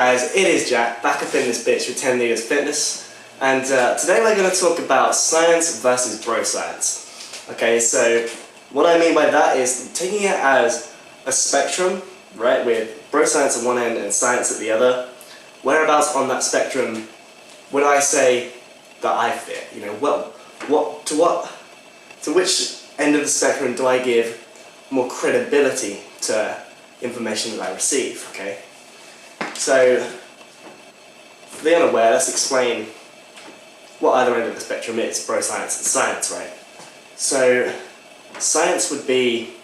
guys, it is Jack, back up in this bitch with 10 Leaders Fitness, and today we're going to talk about science versus bro science. Okay, so what I mean by that is taking it as a spectrum, right, with bro science at one end and science at the other. Whereabouts on that spectrum would I say that I fit? You know, to which end of the spectrum do I give more credibility to information that I receive, okay? So, for the unaware, let's explain what either end of the spectrum is, bro science and science, right? So, science would be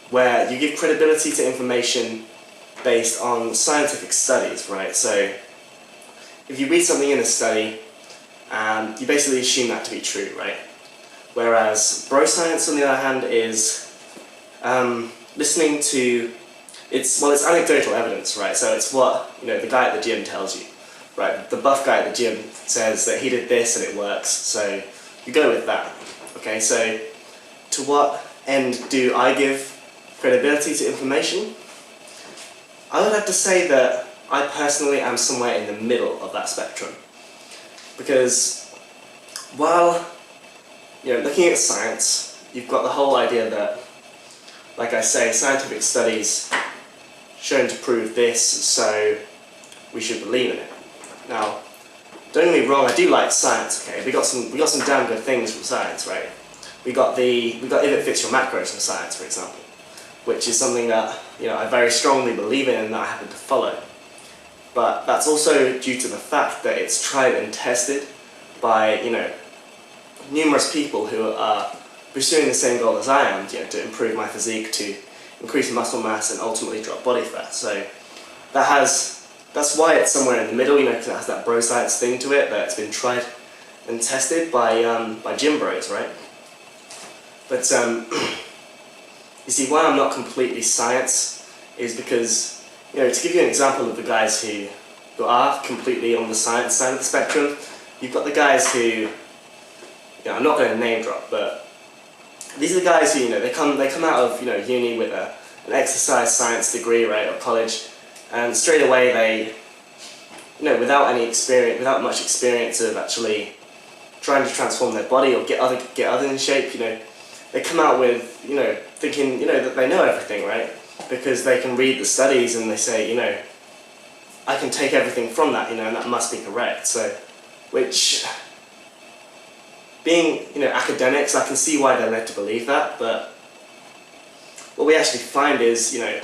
where you give credibility to information based on scientific studies, right? So, if you read something in a study, you basically assume that to be true, right? Whereas bro science, on the other hand, is listening to it's anecdotal evidence, right? So it's what, you know, the guy at the gym tells you, right? The buff guy at the gym says that he did this and it works, so you go with that. Okay, so to what end do I give credibility to information? I would have to say that I personally am somewhere in the middle of that spectrum, because while, you know, looking at science, you've got the whole idea that, like I say, scientific studies shown to prove this, so we should believe in it. Now, don't get me wrong, I do like science, okay? We got some damn good things from science, right? We got if it fits your macros from science, for example, which is something that, you know, I very strongly believe in and that I happen to follow. But that's also due to the fact that it's tried and tested by, you know, numerous people who are pursuing the same goal as I am, you know, to improve my physique, to increase muscle mass and ultimately drop body fat. So that's why it's somewhere in the middle, you know, because it has that bro science thing to it, that it's been tried and tested by gym bros, right? But you see, why I'm not completely science is because, you know, to give you an example of the guys who are completely on the science side of the spectrum, you've got the guys who, you know, I'm not going to name drop, but these are the guys who, you know, they come out of, you know, uni with an exercise science degree, right, or college, and straight away they, you know, without much experience of actually trying to transform their body or get other in shape, you know, they come out with, you know, thinking, you know, that they know everything, right, because they can read the studies and they say, you know, I can take everything from that, you know, and that must be correct. So, which, being, you know, academics, I can see why they're led to believe that, but what we actually find is, you know,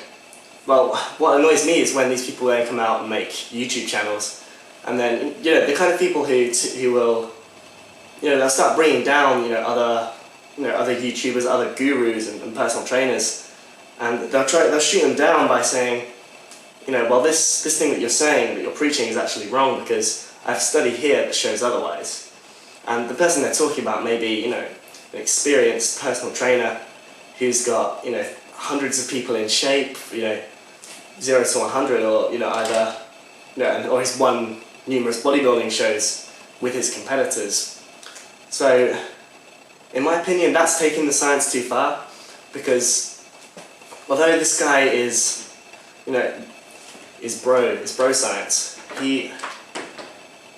well, what annoys me is when these people then come out and make YouTube channels, and then, you know, the kind of people who will, you know, they'll start bringing down, you know, other YouTubers, other gurus and personal trainers, and they'll shoot them down by saying, you know, well, this thing that you're saying, that you're preaching, is actually wrong because I've studied here that shows otherwise. And the person they're talking about may be, you know, an experienced personal trainer who's got, you know, hundreds of people in shape, you know, 0 to 100, or, you know, either, you know, or he's won numerous bodybuilding shows with his competitors. So, in my opinion, that's taking the science too far, because although this guy is, you know, is bro science,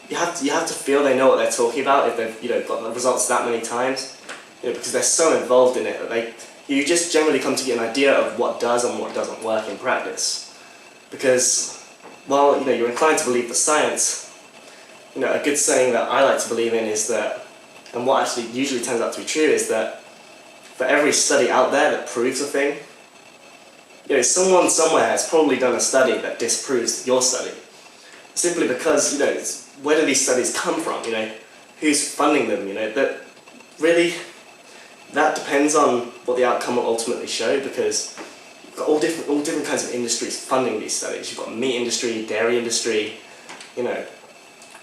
you have to feel they know what they're talking about if they've, you know, got the results that many times, you know, because they're so involved in it that you just generally come to get an idea of what does and what doesn't work in practice. Because while, you know, you're inclined to believe the science, you know, a good saying that I like to believe in is that, and what actually usually turns out to be true, is that for every study out there that proves a thing, you know, someone somewhere has probably done a study that disproves your study. Simply because, you know, where do these studies come from, you know, who's funding them, you know, that depends on what the outcome will ultimately show, because you've got all different kinds of industries funding these studies. You've got meat industry, dairy industry, you know,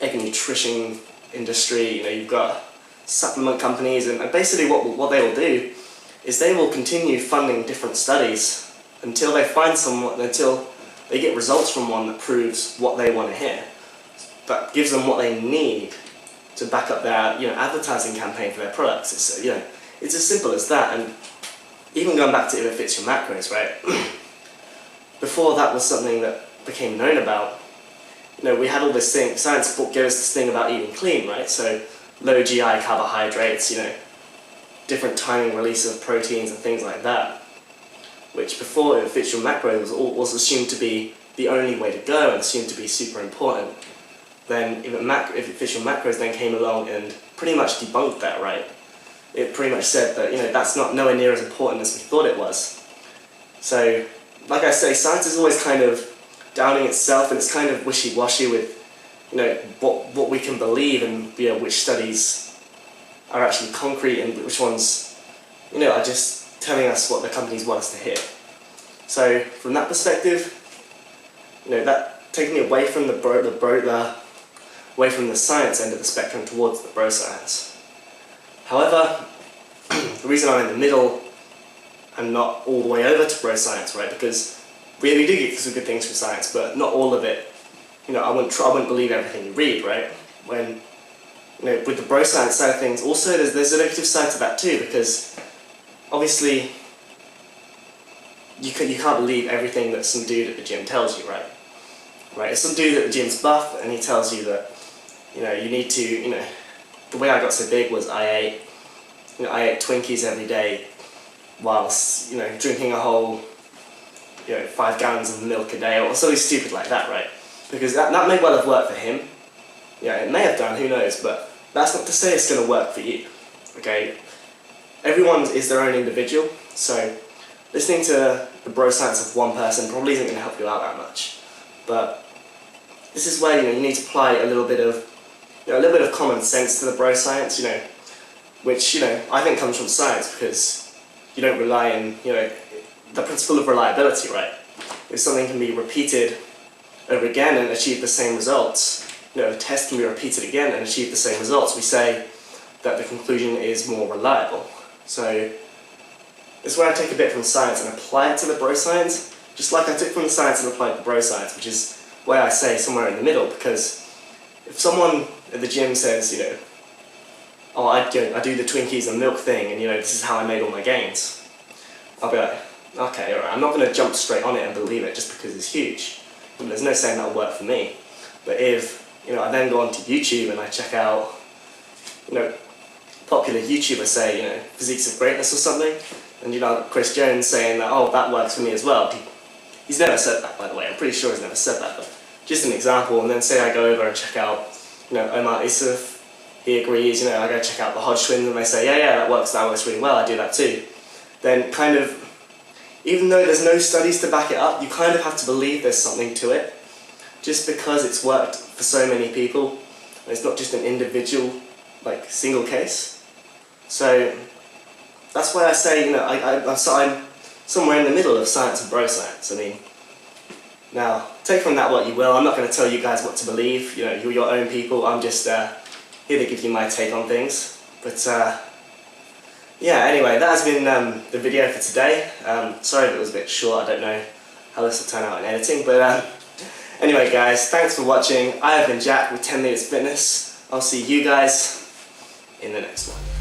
egg and nutrition industry, you know, you've got supplement companies, and basically what they will do is they will continue funding different studies until they find until they get results from one that proves what they want to hear, that gives them what they need to back up their, you know, advertising campaign for their products. It's, you know, it's as simple as that. And even going back to if it fits your macros, right? Before that was something that became known about, we had all this thing, science gave us this thing about eating clean, right? So low GI carbohydrates, different timing release of proteins and things like that, which before it fits your macros was assumed to be the only way to go and assumed to be super important. Then if it fits your macros then came along and pretty much debunked that, right? It pretty much said that, that's not nowhere near as important as we thought it was. So, like I say, science is always kind of downing itself, and it's kind of wishy-washy with, what we can believe and, which studies are actually concrete and which ones, are just telling us what the companies want us to hear. So, from that perspective, that taking it away from away from the science end of the spectrum towards the bro-science. However, the reason I'm in the middle and not all the way over to bro-science, right? Because we do get some good things from science, but not all of it. I wouldn't believe everything you read, right? When, with the bro-science side of things, also there's a negative side to that too, because obviously you can't believe everything that some dude at the gym tells you, right? Right? If some dude at the gym's buff and he tells you that, you need to, the way I got so big was I ate Twinkies every day whilst, drinking a whole, 5 gallons of milk a day or something stupid like that, right? Because that may well have worked for him. It may have done, who knows, but that's not to say it's going to work for you, okay? Everyone is their own individual, so listening to the bro-science of one person probably isn't going to help you out that much. But this is where, you need to apply a little bit of common sense to the bro-science, which, I think comes from science, because you don't rely on, the principle of reliability, right? If something can be repeated over again and achieve the same results, a test can be repeated again and achieve the same results, we say that the conclusion is more reliable. So this is where I take a bit from science and apply it to the bro-science, just like I took from the science and applied it to bro-science, which is why I say somewhere in the middle, because if someone at the gym says, oh, I do the Twinkies and milk thing, and this is how I made all my gains, I'll be like, okay, alright, I'm not going to jump straight on it and believe it just because it's huge. There's no saying that'll work for me. But if, I then go onto YouTube and I check out, popular YouTubers say, physiques of greatness or something, and Chris Jones saying that, oh, that works for me as well. He's never said that, by the way. I'm pretty sure he's never said that, but just an example. And then say I go over and check out, Omar Isuf, he agrees, I go check out the Hodge twins and they say, yeah, that works really well, I do that too. Then kind of, even though there's no studies to back it up, you kind of have to believe there's something to it, just because it's worked for so many people, and it's not just an individual, single case. So that's why I say, I'm somewhere in the middle of science and bro-science. Now, take from that what you will. I'm not going to tell you guys what to believe. You're your own people. I'm just here to give you my take on things. But yeah, anyway, that has been the video for today. Sorry if it was a bit short. I don't know how this will turn out in editing. But anyway, guys, thanks for watching. I have been Jack with 10 Meters Fitness. I'll see you guys in the next one.